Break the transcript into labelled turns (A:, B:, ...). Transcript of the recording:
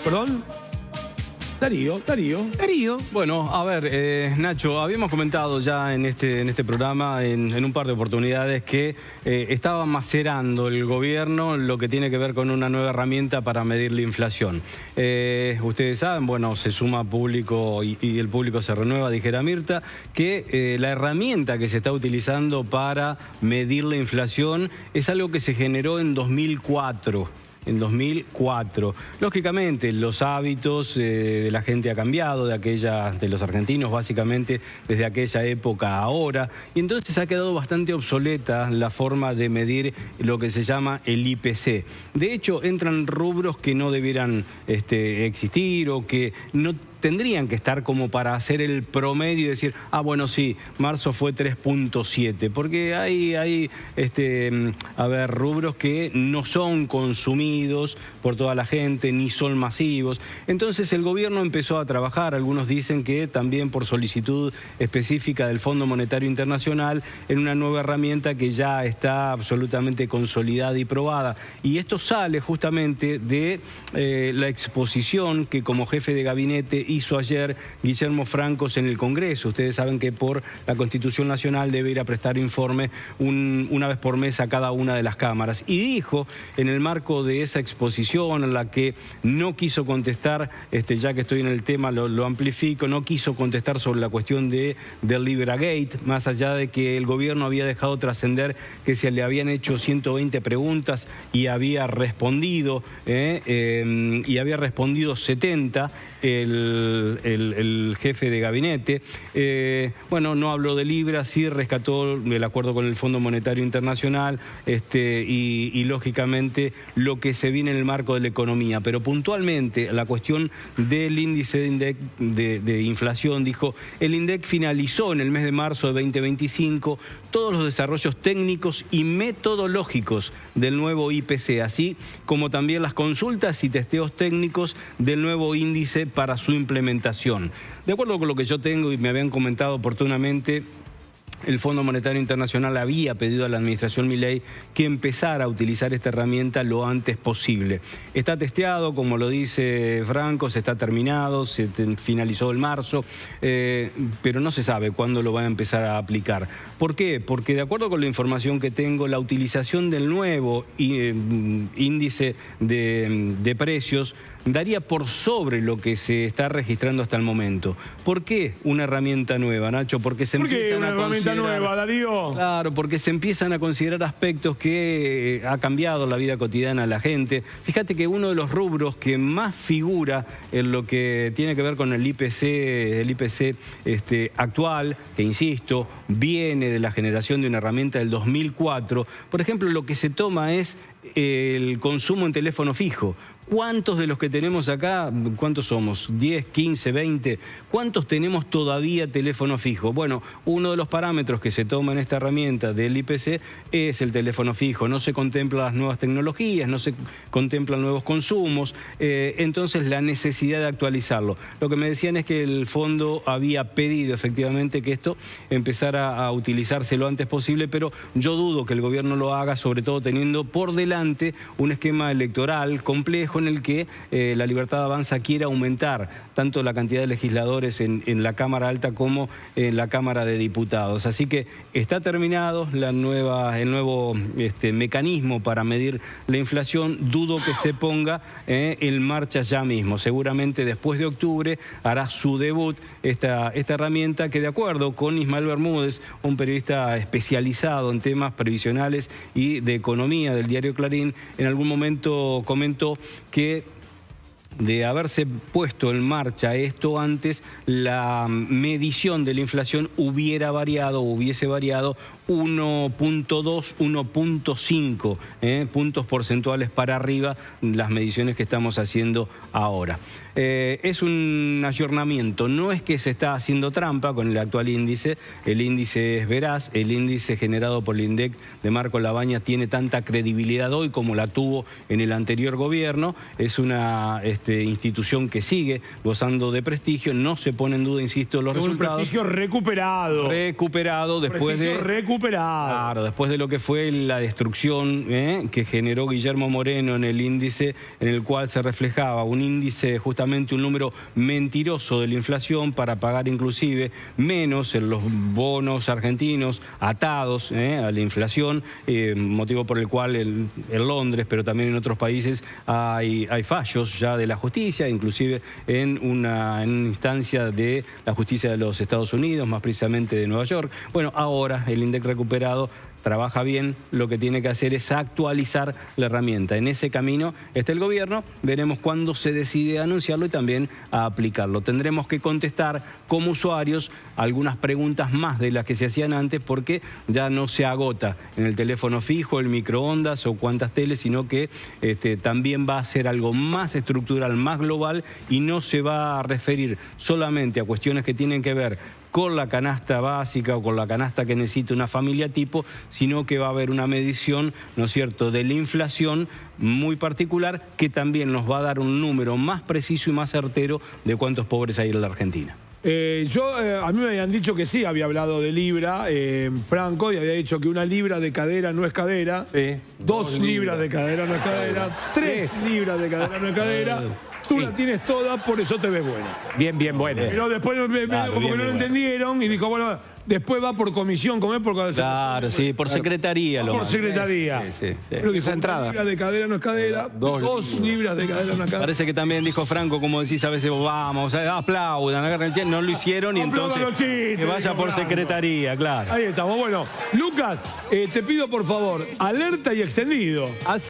A: Perdón. Darío.
B: Bueno, a ver, Nacho, habíamos comentado ya en este programa, en un par de oportunidades, que estaba macerando el gobierno lo que tiene que ver con una nueva herramienta para medir la inflación. Ustedes saben, bueno, se suma público y el público se renueva, dijera Mirta, que la herramienta que se está utilizando para medir la inflación es algo que se generó en 2004. Lógicamente, los hábitos de la gente ha cambiado, de los argentinos básicamente, desde aquella época a ahora, y entonces ha quedado bastante obsoleta la forma de medir lo que se llama el IPC. De hecho, entran rubros que no debieran existir o que no tendrían que estar como para hacer el promedio y decir, ah, bueno, sí, marzo fue 3.7, porque hay rubros que no son consumidos por toda la gente, ni son masivos. Entonces el gobierno empezó a trabajar, algunos dicen que también por solicitud específica del Fondo Monetario Internacional, en una nueva herramienta que ya está absolutamente consolidada y probada. Y esto sale justamente de la exposición que como jefe de gabinete hizo ayer Guillermo Francos en el Congreso. Ustedes saben que por la Constitución Nacional debe ir a prestar informe una vez por mes a cada una de las cámaras. Y dijo, en el marco de esa exposición en la que no quiso contestar, ya que estoy en el tema lo amplifico, no quiso contestar sobre la cuestión del Libragate, más allá de que el gobierno había dejado trascender que se le habían hecho 120 preguntas y había respondido 70 el jefe de gabinete. Bueno, no habló de Libra, sí rescató el acuerdo con el Fondo Monetario Internacional y lógicamente lo que se viene en el marco de la economía. Pero puntualmente la cuestión del índice de inflación, dijo, el INDEC finalizó en el mes de marzo de 2025 todos los desarrollos técnicos y metodológicos del nuevo IPC, así como también las consultas y testeos técnicos del nuevo índice para su implementación. De acuerdo con lo que yo tengo y me habían comentado oportunamente, el Fondo Monetario Internacional había pedido a la administración Milei que empezara a utilizar esta herramienta lo antes posible. Está testeado, como lo dice Franco, se está terminado, se finalizó el marzo, pero no se sabe cuándo lo va a empezar a aplicar. ¿Por qué? Porque de acuerdo con la información que tengo, la utilización del nuevo índice de precios daría por sobre lo que se está registrando hasta el momento. ¿Por qué una herramienta nueva, Nacho? Porque se empiezan a considerar...
A: nueva, Darío?
B: Claro, porque se empiezan a considerar aspectos que ha cambiado la vida cotidiana de la gente. Fíjate que uno de los rubros que más figura en lo que tiene que ver con el IPC actual, que insisto, viene de la generación de una herramienta del 2004, por ejemplo, lo que se toma es el consumo en teléfono fijo. ¿Cuántos de los que tenemos acá, cuántos somos? ¿10, 15, 20? ¿Cuántos tenemos todavía teléfono fijo? Bueno, uno de los parámetros que se toma en esta herramienta del IPC es el teléfono fijo. No se contemplan las nuevas tecnologías, no se contemplan nuevos consumos, entonces la necesidad de actualizarlo. Lo que me decían es que el fondo había pedido efectivamente que esto empezara a utilizarse lo antes posible, pero yo dudo que el gobierno lo haga, sobre todo teniendo por delante un esquema electoral complejo en el que la Libertad Avanza quiere aumentar tanto la cantidad de legisladores en la Cámara Alta como en la Cámara de Diputados. Así que está terminado el nuevo mecanismo para medir la inflación. Dudo que se ponga en marcha ya mismo. Seguramente después de octubre hará su debut esta herramienta que, de acuerdo con Ismael Bermúdez, un periodista especializado en temas previsionales y de economía del diario Clarín, en algún momento comentó que de haberse puesto en marcha esto antes, la medición de la inflación hubiese variado 1.2, 1.5 puntos porcentuales para arriba las mediciones que estamos haciendo ahora. Es un ayornamiento, no es que se está haciendo trampa con el actual índice, el índice es veraz, el índice generado por el INDEC de Marco Labaña tiene tanta credibilidad hoy como la tuvo en el anterior gobierno, es una institución que sigue gozando de prestigio. No se pone en duda, insisto, los resultados.
A: Un prestigio recuperado.
B: Recuperado después
A: Claro,
B: después de lo que fue la destrucción que generó Guillermo Moreno en el índice, en el cual se reflejaba un índice, justamente un número mentiroso de la inflación para pagar inclusive menos en los bonos argentinos atados a la inflación, motivo por el cual en Londres, pero también en otros países hay fallos ya de la justicia, inclusive en una instancia de la justicia de los Estados Unidos, más precisamente de Nueva York. Bueno, ahora el INDEC recuperado trabaja bien, lo que tiene que hacer es actualizar la herramienta. En ese camino está el gobierno, veremos cuándo se decide a anunciarlo y también a aplicarlo. Tendremos que contestar como usuarios algunas preguntas más de las que se hacían antes, porque ya no se agota en el teléfono fijo, el microondas o cuántas teles, sino que también va a ser algo más estructural, más global, y no se va a referir solamente a cuestiones que tienen que ver con la canasta básica o con la canasta que necesita una familia tipo, sino que va a haber una medición, ¿no es cierto?, de la inflación muy particular, que también nos va a dar un número más preciso y más certero de cuántos pobres hay en la Argentina.
A: A mí me habían dicho que sí, había hablado de libra, Franco, y había dicho que una libra de cadera no es cadera, sí, 2 libras de cadera no es cadera, 3 libras de cadera no es cadera. Tú la tienes toda, por eso te ves buena.
C: Bien, bien buena.
A: Pero después como que no lo entendieron y dijo, bueno, después va por comisión, ¿cómo es?
B: Claro, sí, por secretaría.
A: Por secretaría.
B: Sí.
A: Pero dijo, una libra de cadera no es cadera, 2 libras de cadera no es cadera.
B: Parece que también dijo Franco, como decís a veces, vamos, aplaudan, agarren, no lo hicieron y entonces que vaya por secretaría, claro.
A: Ahí estamos. Bueno, Lucas, te pido por favor, alerta y extendido.